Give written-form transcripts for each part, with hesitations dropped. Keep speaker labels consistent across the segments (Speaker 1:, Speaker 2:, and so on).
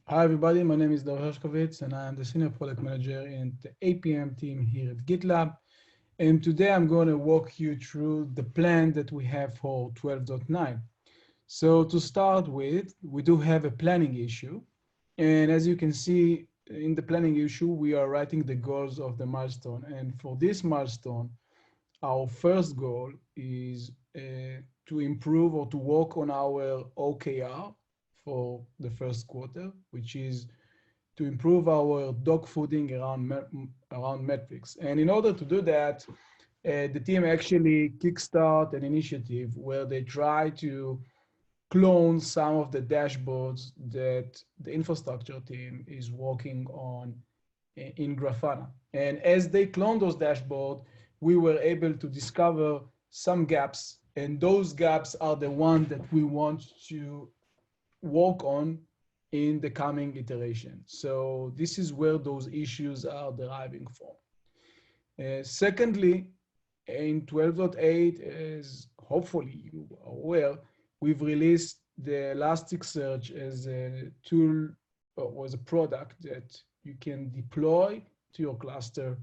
Speaker 1: Hi, everybody. My name is Dor Hershkovitz, and I am the Senior Product Manager in the APM team here at GitLab. And today I'm going to walk you through the plan that we have for 12.9. So to start with, we do have a planning issue. And as you can see in the planning issue, we are writing the goals of the milestone. And for this milestone, our first goal is to improve or to work on our OKR for the first quarter, which is to improve our dog fooding around metrics. And in order to do that, the team actually kickstart an initiative where they try to clone some of the dashboards that the infrastructure team is working on in Grafana. And as they clone those dashboards, we were able to discover some gaps, and those gaps are the ones that we want to work on in the coming iteration. So this is where those issues are deriving from. Secondly, in 12.8, as hopefully you are aware, we've released the Elasticsearch as a tool or as a product that you can deploy to your cluster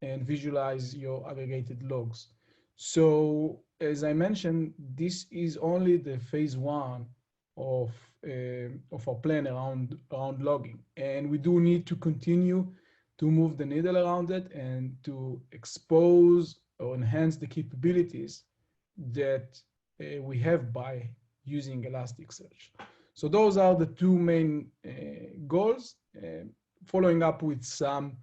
Speaker 1: and visualize your aggregated logs. So as I mentioned, this is only the phase one of our plan around logging. And we do need to continue to move the needle around it and to expose or enhance the capabilities that we have by using Elasticsearch. So those are the two main goals, following up with some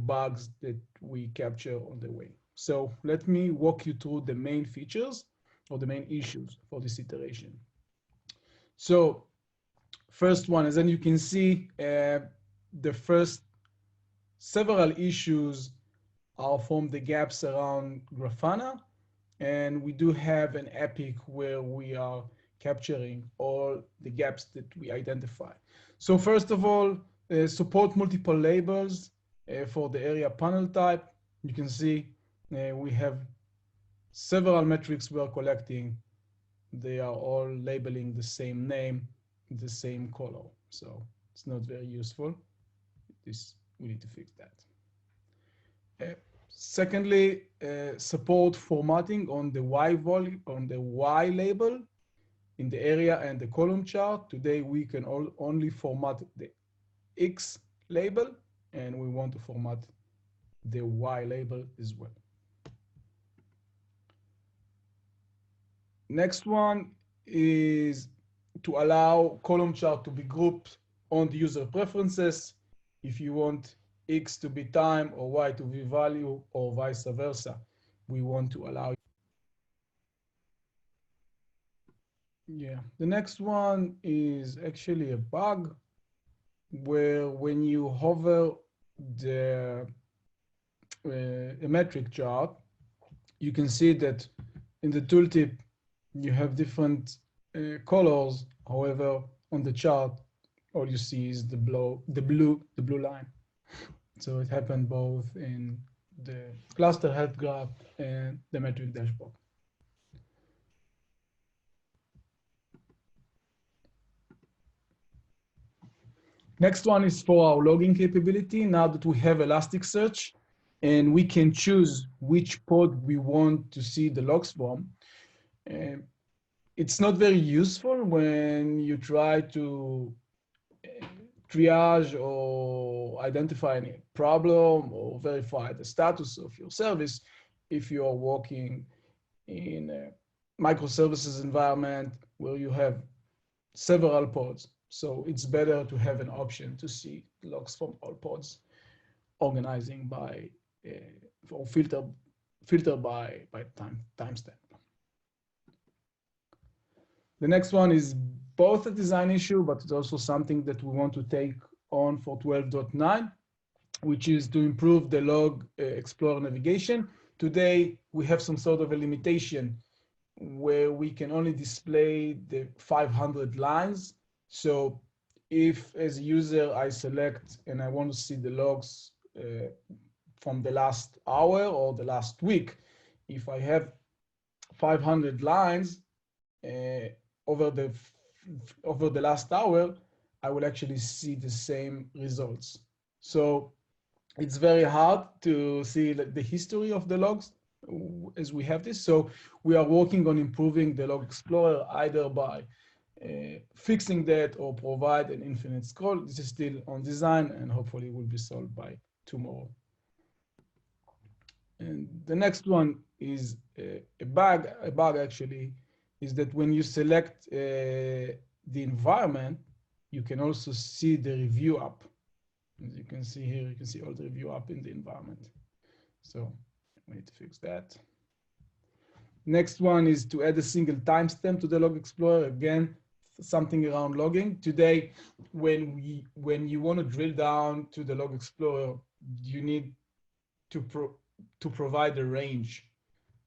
Speaker 1: bugs that we capture on the way. So let me walk you through the main features or the main issues for this iteration. So first one, as then you can see, the first several issues are from the gaps around Grafana. And we do have an epic where we are capturing all the gaps that we identify. So first of all, support multiple labels for the area panel type. You can see we have several metrics we are collecting. They are all labeling the same name, the same color. So it's not very useful. We need to fix that. Secondly, support formatting on the Y label in the area and the column chart. Today we can only format the X label, and we want to format the Y label as well. Next one is to allow column chart to be grouped on the user preferences. If you want X to be time or Y to be value or vice versa, we want to allow. Yeah, the next one is actually a bug where when you hover the a metric chart, you can see that in the tooltip you have different colors. However, on the chart, all you see is the blue line. So it happened both in the cluster health graph and the metric dashboard. Next one is for our logging capability. Now that we have Elasticsearch and we can choose which pod we want to see the logs from, it's not very useful when you try to triage or identify any problem or verify the status of your service if you are working in a microservices environment where you have several pods. So it's better to have an option to see logs from all pods, organizing by or filter by timestamp. The next one is both a design issue, but it's also something that we want to take on for 12.9, which is to improve the log explorer navigation. Today, we have some sort of a limitation where we can only display the 500 lines. So if as a user I select and I want to see the logs from the last hour or the last week, if I have 500 lines over the last hour, I will actually see the same results. So it's very hard to see the history of the logs as we have this. So we are working on improving the log explorer either by fixing that or provide an infinite scroll. This is still on design and hopefully will be solved by tomorrow. And the next one is a bug. A bug actually is that when you select the environment, you can also see the review app. As you can see here, you can see all the review app in the environment. So we need to fix that. Next one is to add a single timestamp to the log explorer. Again, something around logging. Today, when you want to drill down to the log explorer, you need to provide a range,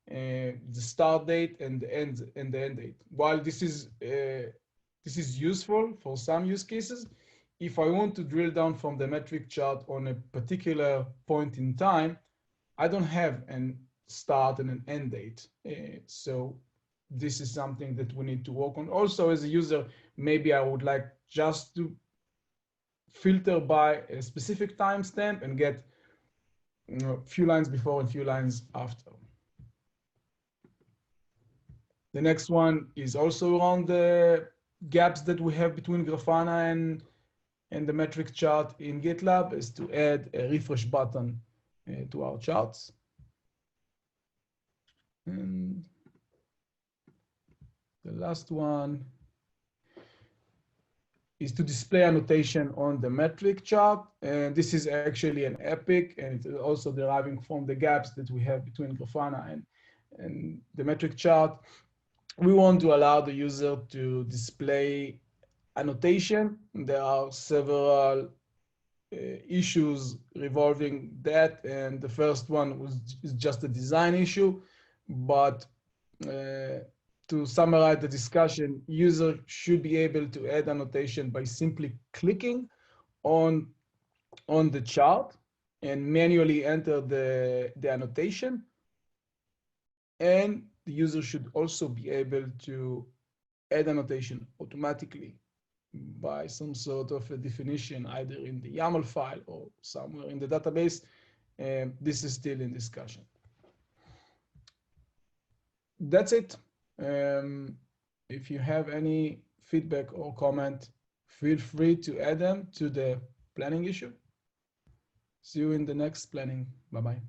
Speaker 1: the start date and the end date. While this is useful for some use cases, if I want to drill down from the metric chart on a particular point in time, I don't have an start and an end date. So this is something that we need to work on. Also, as a user, maybe I would like just to filter by a specific timestamp and get a few lines before and few lines after. The next one is also around the gaps that we have between Grafana and the metric chart in GitLab, is to add a refresh button to our charts. And the last one is to display annotation on the metric chart. And this is actually an epic, and it's also deriving from the gaps that we have between Grafana and the metric chart. We want to allow the user to display annotation. There are several issues revolving that, and the first one is just a design issue. But to summarize the discussion, user should be able to add annotation by simply clicking on the chart and manually enter the annotation. And the user should also be able to add annotation automatically by some sort of a definition, either in the YAML file or somewhere in the database. This is still in discussion. That's it. If you have any feedback or comment, feel free to add them to the planning issue. See you in the next planning. Bye-bye.